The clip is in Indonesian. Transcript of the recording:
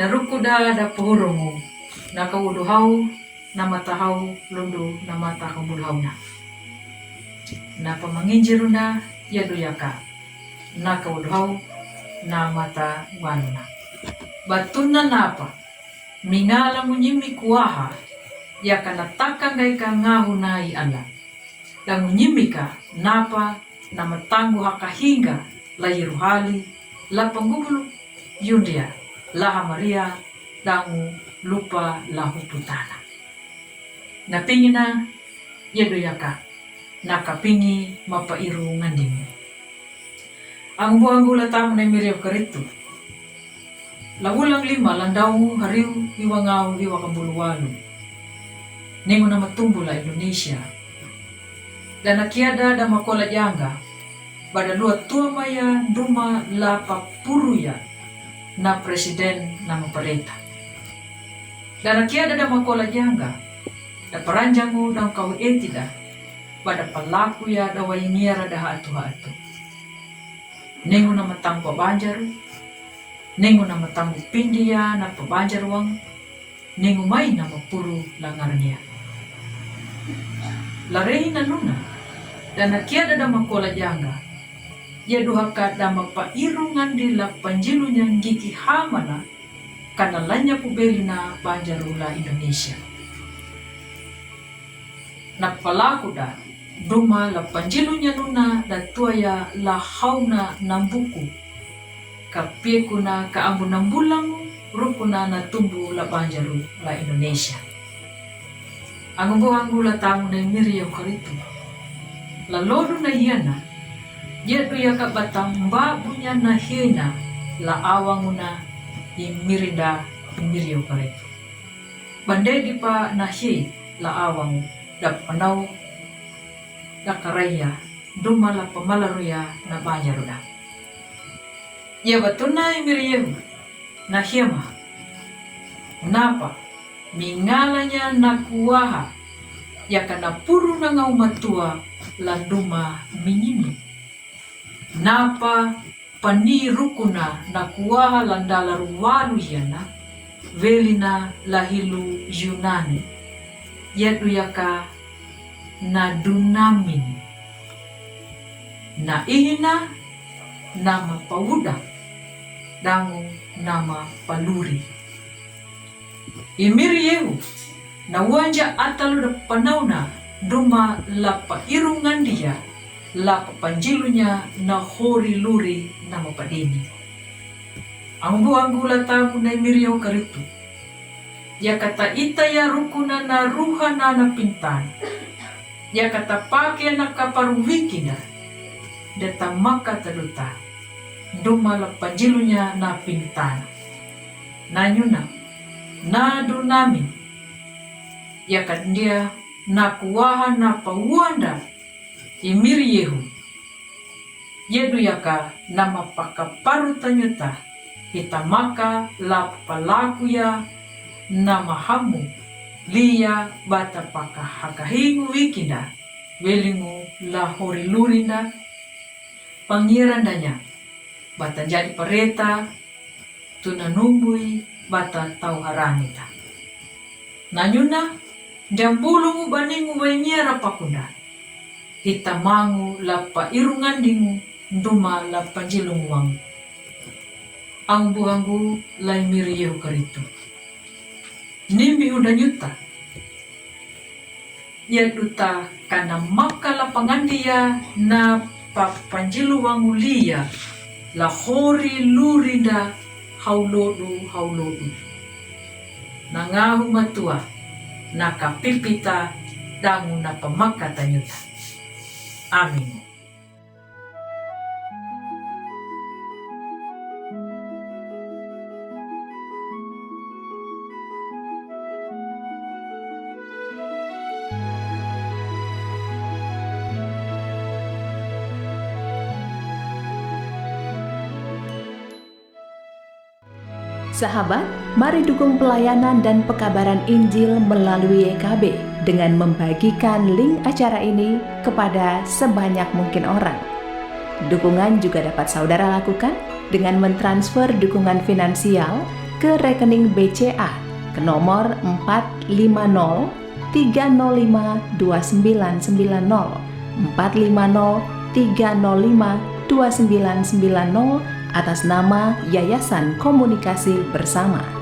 Narukuda da puhurungu, nakauduhau, namatahau, lundu, namatahau bulhauna. Na pamanginjiruna, yaduyaka, nakauduhau, namata wanuna. Batuna napa, mingala munyimi kuaha, yaka natakangay ka ngahunai ala. Dan munyimika, napa, namatangu hakahinga, layiruhali, lapangubulu, yundia. Laha Maria dangu lupa lahu putana. Napingina yeduyaka nakapingi mapairu ngandimi. Ang buang gula tamu na Miriam karitu. Lagulang 5 landau hariu hiwangau hiwakambuluwalu. Nengo na matumbula Indonesia. Dan nakiada da makola janga. Badalua tua maya duma lapa puruya. Na presiden na mapareta. Dan nakiada da makola janga, da paranjangu da kau etida, pada palaku ya da wainiara da hatu-hatu. Nengu na matang pabanjar, nengu na matang pindia na pabanjar wang, nengu mai na mapuru langarnya. Larehi na nuna, dan nakiada da makola janga, ya duhaka dama pairungan di la panjilunya ngiki hamana kanalanya pubelina banjarula Indonesia. Napalaku da duma la panjilunya nuna da tuaya la hauna nambuku kapiekuna kaambu nambulang rukuna na tumbu la banjaru la Indonesia. Ang la tamu na Miriam karitu. La lodu na hiyana Yedu ya kabatang babunya na hina la awanguna imirinda imirio karetu. Bandai di pa na hi la awang da panau da karaya dumala pamalaruya na banyaruda. Ya batuna imirio na hiyama. Napa mingalanya na kuwaha ya kana puru na ngaumatua landuma minyimi. Napa panirukuna na kuaha landala ruwalu yana velina lahilu Yunani yaduyaka na dunamin na ihina nama pawuda dangu nama paluri imiriyehu na wanja atalu da panauna duma lapa irungan dia la papanjilunya na hori luri na mapadini. Ang buang gula tamu na Miriam karitu. Ya kata ita ya rukuna na ruha na napintan. Ya kata pake na kaparuwiki na. Deta maka taduta. Duma la panjilunya na pintan. Nanyuna. Na dunami. Ya kandia na kuwaha na pawanda. Imiriyehu yeduyaka nama pakaparutanyuta hitamaka la palakuya nama hamu liya bata paka hakahingu wikinda welingu la horilurinda pangirandanya bata jadi pareta tunanumbui bata tau haranita nanyuna jambulungu baningu wainiara pakunda hitamangu la pairungan dingu nduma la panjilungwang. Ang buhanggu la Miriam karitu. Nimbi udanyuta. Ya duta kana maka la pangandia na papanjiluwangu liya la hori lurinda haulodu. Nangahu matua nakapipita dangu na pamakatanyuta. Amin. Sahabat, mari dukung pelayanan dan pekabaran Injil melalui YKB dengan membagikan link acara ini kepada sebanyak mungkin orang. Dukungan juga dapat saudara lakukan dengan mentransfer dukungan finansial ke rekening BCA ke nomor 450 305 2990 450 305 2990 atas nama Yayasan Komunikasi Bersama.